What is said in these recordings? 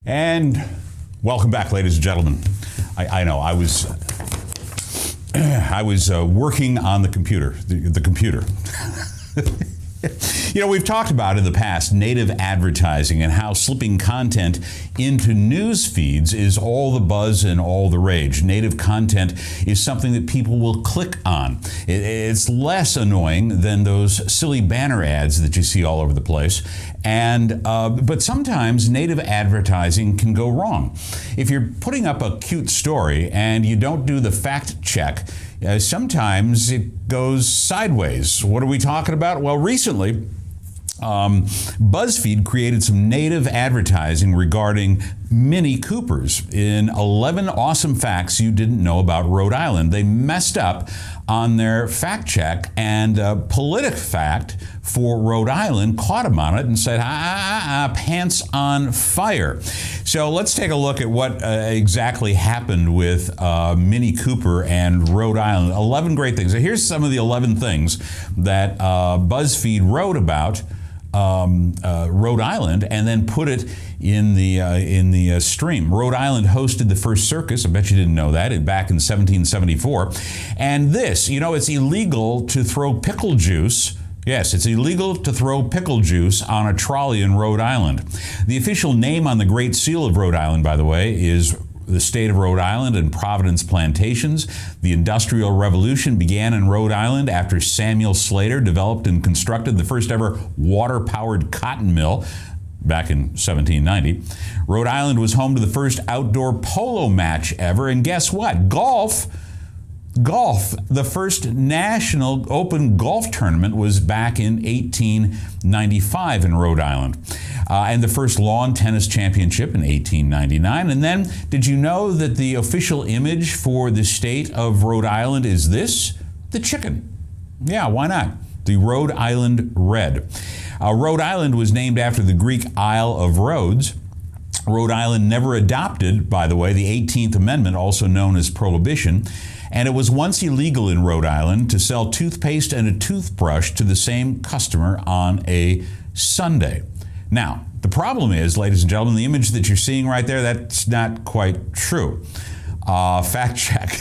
And welcome back, ladies and gentlemen. I know I was working on the computer. The computer. You know, we've talked about in the past native advertising and how slipping content into news feeds is all the buzz and all the rage. Native content is something that people will click on. It's less annoying than those silly banner ads that you see all over the place. But sometimes native advertising can go wrong. If you're putting up a cute story and you don't do the fact check, sometimes it goes sideways. What are we talking about? Well, recently, BuzzFeed created some native advertising regarding Mini Coopers in 11 awesome facts you didn't know about Rhode Island. They messed up on their fact check, and PolitiFact for Rhode Island caught them on it and said, pants on fire. So let's take a look at what exactly happened with Mini Cooper and Rhode Island. 11 great things. So here's some of the 11 things that BuzzFeed wrote about Rhode Island and then put it in the stream. Rhode Island hosted the first circus. I bet you didn't know that. Back in 1774. And this, you know, it's illegal to throw pickle juice. Yes, it's illegal to throw pickle juice on a trolley in Rhode Island. The official name on the Great Seal of Rhode Island, by the way, is the state of Rhode Island and Providence Plantations. The Industrial Revolution began in Rhode Island after Samuel Slater developed and constructed the first ever water-powered cotton mill back in 1790. Rhode Island was home to the first outdoor polo match ever, and guess what? Golf, the first national open golf tournament was back in 1895 in Rhode Island. And the first lawn tennis championship in 1899. And then, did you know that the official image for the state of Rhode Island is this? The chicken. Yeah, why not? The Rhode Island Red. Rhode Island was named after the Greek Isle of Rhodes. Rhode Island never adopted, by the way, the 18th Amendment, also known as Prohibition. And it was once illegal in Rhode Island to sell toothpaste and a toothbrush to the same customer on a Sunday. Now, the problem is, ladies and gentlemen, the image that you're seeing right there, that's not quite true. Fact check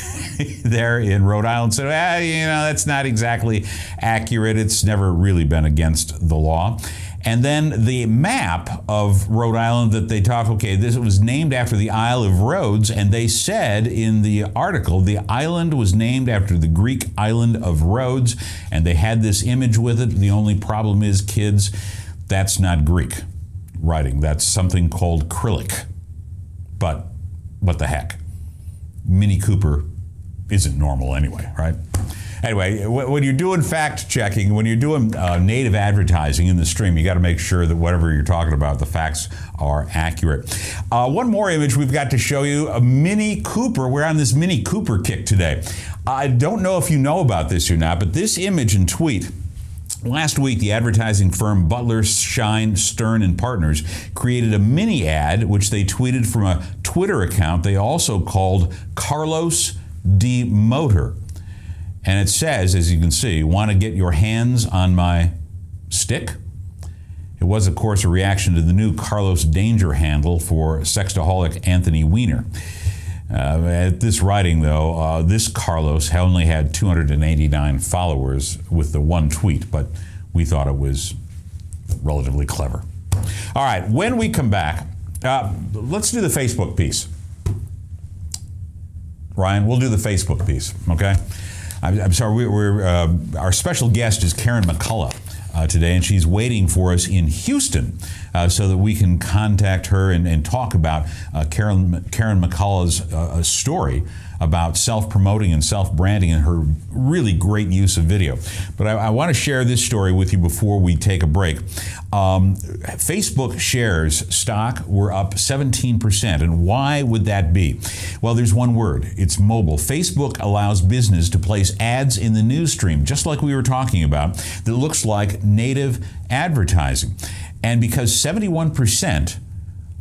there in Rhode Island said, that's not exactly accurate. It's never really been against the law. And then the map of Rhode Island that they talked, okay, this was named after the Isle of Rhodes, and they said in the article, the island was named after the Greek island of Rhodes, and they had this image with it. The only problem is, kids, that's not Greek writing. That's something called Cyrillic. But what the heck? Mini Cooper isn't normal anyway, right? Anyway, when you're doing fact checking, when you're doing native advertising in the stream, you got to make sure that whatever you're talking about, the facts are accurate. One more image we've got to show you, a Mini Cooper. We're on this Mini Cooper kick today. I don't know if you know about this or not, but this image and tweet, last week, the advertising firm Butler, Shine, Stern and Partners created a mini ad, which they tweeted from a Twitter account they also called Carlos D. Motor. And it says, as you can see, want to get your hands on my stick? It was, of course, a reaction to the new Carlos Danger handle for sexaholic Anthony Weiner. At this writing, though, this Carlos only had 289 followers with the one tweet, but we thought it was relatively clever. All right, when we come back, let's do the Facebook piece. Ryan, we'll do the Facebook piece, okay? I'm sorry, our special guest is Karen McCullough today, and she's waiting for us in Houston so that we can contact her and talk about Karen McCullough's story about self-promoting and self-branding and her really great use of video. But I want to share this story with you before we take a break. Facebook shares stock were up 17%. And why would that be? Well, there's one word. It's mobile. Facebook allows business to place ads in the news stream, just like we were talking about, that looks like native advertising. And because 71%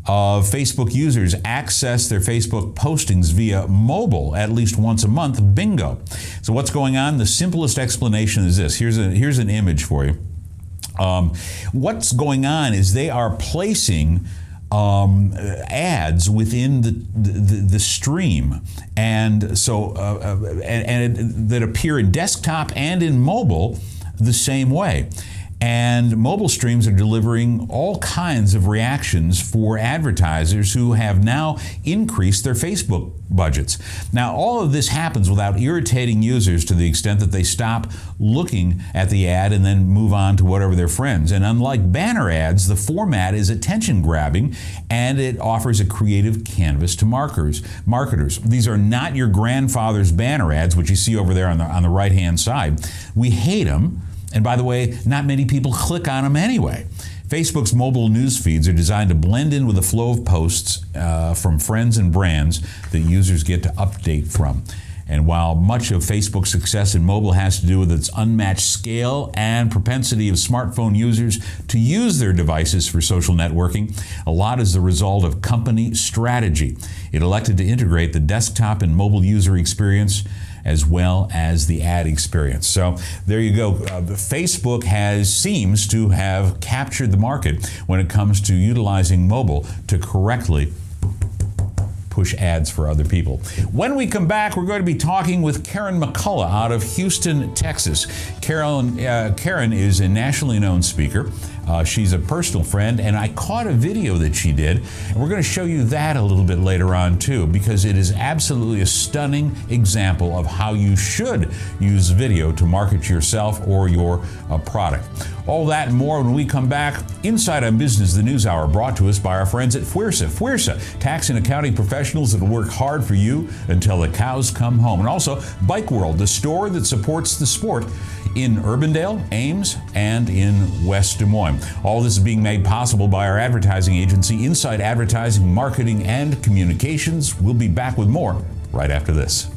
of Facebook users access their Facebook postings via mobile at least once a month, bingo. So what's going on? The simplest explanation is this. Here's an image for you. What's going on is they are placing ads within the stream, and so that appear in desktop and in mobile the same way. And mobile streams are delivering all kinds of reactions for advertisers who have now increased their Facebook budgets. Now, all of this happens without irritating users to the extent that they stop looking at the ad and then move on to whatever their friends. And unlike banner ads, the format is attention grabbing and it offers a creative canvas to marketers. These are not your grandfather's banner ads, which you see over there on the right-hand side. We hate them. And by the way, not many people click on them anyway. Facebook's mobile news feeds are designed to blend in with the flow of posts from friends and brands that users get to update from. And while much of Facebook's success in mobile has to do with its unmatched scale and propensity of smartphone users to use their devices for social networking, a lot is the result of company strategy. It elected to integrate the desktop and mobile user experience as well as the ad experience. So there you go. Facebook seems to have captured the market when it comes to utilizing mobile to correctly push ads for other people. When we come back, we're going to be talking with Karen McCullough out of Houston, Texas. Karen is a nationally known speaker. She's a personal friend, and I caught a video that she did, and we're going to show you that a little bit later on too, because it is absolutely a stunning example of how you should use video to market yourself or your product. All that and more when we come back. Inside on Business, the News Hour, brought to us by our friends at FWRSA. FWRSA, tax and accounting professionals that will work hard for you until the cows come home. And also Bike World, the store that supports the sport in Urbandale, Ames, and in West Des Moines. All this is being made possible by our advertising agency, Inside Advertising, Marketing, and Communications. We'll be back with more right after this.